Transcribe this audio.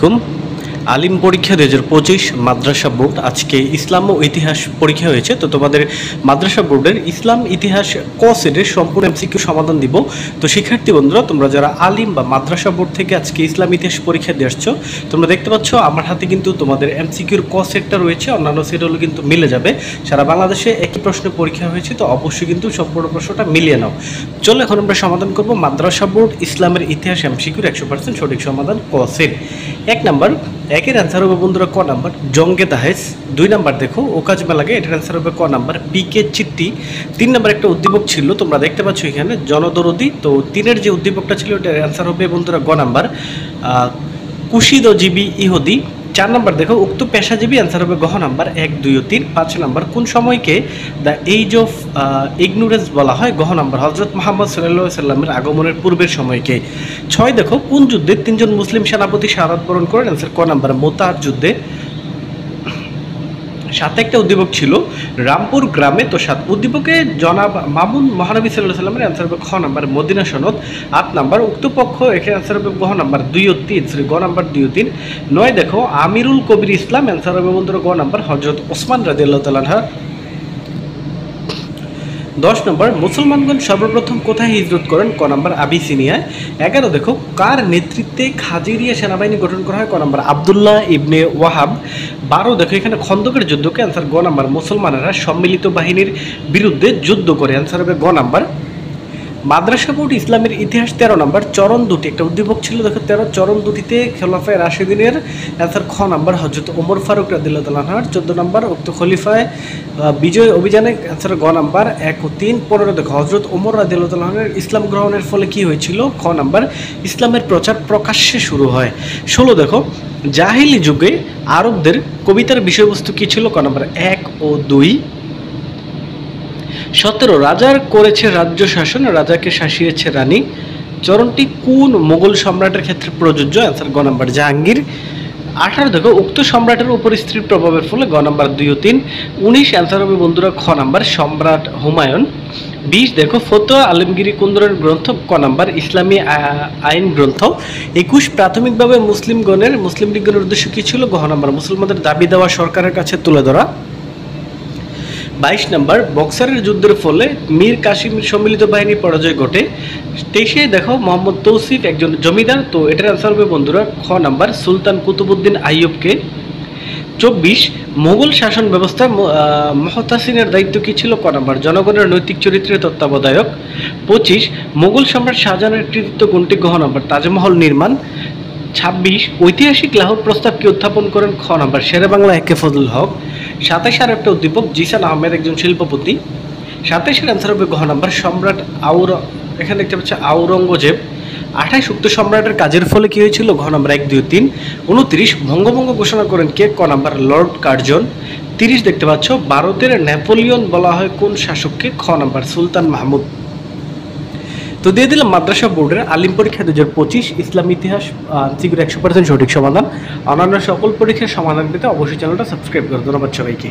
কুম আলিম পরীক্ষা 2025 মাদ্রাসা বোর্ড আজকে ইসলাম ও ইতিহাস পরীক্ষা হয়েছে। তো তোমাদের মাদ্রাসা বোর্ডের ইসলাম ইতিহাস ক সেটের সম্পূর্ণ এমসিকিউ সমাধান দিব। তো শিক্ষার্থী বন্ধুরা, তোমরা যারা আলিম বা মাদ্রাসা বোর্ড থেকে আজকে ইসলাম ইতিহাস পরীক্ষা দিয়ে আসছো, তোমরা দেখতে পাচ্ছ আমার হাতে কিন্তু তোমাদের এমসিকিউর ক সেটটা রয়েছে, অন্যান্য সেটগুলো কিন্তু মিলে যাবে। সারা বাংলাদেশে একই প্রশ্নে পরীক্ষা হয়েছে, তো অবশ্যই কিন্তু সম্পূর্ণ প্রশ্নটা মিলিয়ে নাও। চলো এখন আমরা সমাধান করব মাদ্রাসা বোর্ড ইসলামের ইতিহাস এমসিকিউর 100% সঠিক সমাধান ক সেট। এক নাম্বার, একের অ্যান্সার হবে বন্ধুরা ক নাম্বার জঙ্গে তাহেজ। 2 নাম্বার দেখো ওকাজ মেলাগে, এটার অ্যান্সার হবে ক নাম্বার পিকে চিট্টি। 3 নাম্বার একটা উদ্দীপক ছিল, তোমরা দেখতে পাচ্ছ এখানে জনদরদি। তো 3-এর যে উদ্দীপকটা ছিল এটার অ্যান্সার হবে বন্ধুরা গ নাম্বার কুশিদজীবী ইহুদি। 4 নাম্বার দেখো উক্ত পেশাজীবী, অ্যান্সার হবে গহ নাম্বার 1, 2 ও 3। 5 নাম্বার কোন সময়কে দ্য এইজ অফ ইগনোরেন্স বলা হয়, গহ নাম্বার হজরত মোহাম্মদ সাল্লাল্লাহু আলাইহি সাল্লামের আগমনের পূর্বের সময়কে। 6 দেখো কোন যুদ্ধে 3 জন মুসলিম সেনাপতি শাহাদাত বরণ করেন, অ্যান্সার ক নাম্বার মোতার যুদ্ধে। 7 একটা উদ্দীপক ছিল রামপুর গ্রামে। তো 7 উদ্দীপকে জনাব মামুন মহানবী সাল্লাল্লাহু আলাইহি সাল্লামের, অ্যান্সার হবে খ নাম্বার মদিনা সনদ। 8 নাম্বার উক্ত পক্ষ, এখানে অ্যান্সার হবে গহ নাম্বার 2 ও 3, সরি গ নাম্বার 2 ও 3। 9 দেখো আমিরুল কবির ইসলাম, অ্যান্সার হবে বন্ধুরা গ নাম্বার হযরত ওসমান রাদিয়াল্লাহু তাআলা আনহু। 10 নম্বর মুসলমানগণ সর্বপ্রথম কোথায় হিজরত করেন, ক নাম্বার আবিসিনিয়ায়। 11 দেখো কার নেতৃত্বে খাজিরিয়া সেনাবাহিনী গঠন করা হয়, ক নাম্বার আবদুল্লাহ ইবনে ওয়াহাব। 12 দেখো এখানে খন্দকের যুদ্ধকে, অ্যান্সার গ নাম্বার মুসলমানেরা সম্মিলিত বাহিনীর বিরুদ্ধে যুদ্ধ করে, অ্যান্সার হবে গ নাম্বার। মাদ্রাসা বোর্ড ইসলামের ইতিহাস 13 নম্বর চরণ দুটি, একটা উদ্দীপক ছিল দেখো 13 চরণ দুটিতে খেলাফায়ে রাশেদিনের, অ্যান্সার খ নাম্বার হযরত ওমর ফারুক রাদিয়াল্লাহু তাআলা আনহু। 14 নম্বর উক্ত খলিফায় বিজয় অভিযানে, অ্যান্সার গ নাম্বার 1 ও 3। 15 দেখো হযরত ওমর রাদিয়াল্লাহু তাআলা আনহুর ইসলাম গ্রহণের ফলে কি হয়েছিল, খ নাম্বার ইসলামের প্রচার প্রকাশ্যে শুরু হয়। 16 দেখো জাহিলি যুগে আরবদের কবিতার বিষয়বস্তু কি ছিল, ক নাম্বার 1 ও 2। 17 রাজার করেছে রাজ্য শাসন, রাজাকে শাসিয়েছে রানী। চরণটি কোন মোগল সম্রাটের ক্ষেত্রে প্রযোজ্য, অ্যান্সার গ নাম্বার জাহাঙ্গীর। 18 দেখো উক্ত সম্রাটের উপর স্ত্রীর প্রভাবের ফলে, গ নাম্বার 2 ও 3। 19 অ্যান্সার হবে বন্ধুরা খ নাম্বার সম্রাট হুমায়ুন। 20 দেখো ফতোয়া আলমগীরি কোন ধরনের গ্রন্থ, ক নাম্বার ইসলামী আইন গ্রন্থ। 21 প্রাথমিকভাবে মুসলিম লীগের উদ্দেশ্য কি ছিল, গ নাম্বার মুসলমানদের দাবি দেওয়া সরকারের কাছে তুলে ধরা। 22 নম্বর বক্সারের যুদ্ধের ফলে মীর কাসিমের সম্মিলিত বাহিনীর পরাজয় ঘটে। 23 দেখো মোহাম্মদ তৌসিফ একজন জমিদার, তো এটার অ্যান্সার হবে বন্ধুরা খ নাম্বার সুলতান কুতুবউদ্দিন আইয়ুবকে। 24 মোগল শাসন ব্যবস্থা মুহতাসিনের দায়িত্ব কি ছিল, ক নাম্বার জনগণের নৈতিক চরিত্রের তত্ত্বাবধায়ক। 25 মোগল সম্রাট শাহজাহানের কৃতিত্ব কোনটি, গ নাম্বার তাজমহল নির্মাণ। 26 ঐতিহাসিক লাহোর প্রস্তাবকে উত্থাপন করেন, খ নাম্বার শেরে বাংলা একে ফজলুল হক। 27 আর একটা উদ্দীপক জিসান আহমেদ একজন শিল্পপতি। 27-এর অ্যান্সার হবে ঘ নাম্বার সম্রাট এখানে দেখতে পাচ্ছি আওরঙ্গজেব। 28 উক্ত সম্রাটের কাজের ফলে কি হয়েছিল, ঘ নাম্বার 1, 2, 3। 29 বঙ্গভঙ্গ ঘোষণা করেন কে, ক নাম্বার লর্ড কার্জন। 30 দেখতে পাচ্ছ ভারতের নেপোলিয়ন বলা হয় কোন শাসককে, খ নাম্বার সুলতান মাহমুদ। তো দিয়ে দিলাম মাদ্রাসা বোর্ডের আলিম পরীক্ষা 2025 ইসলাম ইতিহাস সিকিউর 100% সঠিক সমাধান। অন্যান্য সকল পরীক্ষার সমাধান পেতে অবশ্যই চ্যানেলটা সাবস্ক্রাইব করুন। ধন্যবাদ সবাইকে।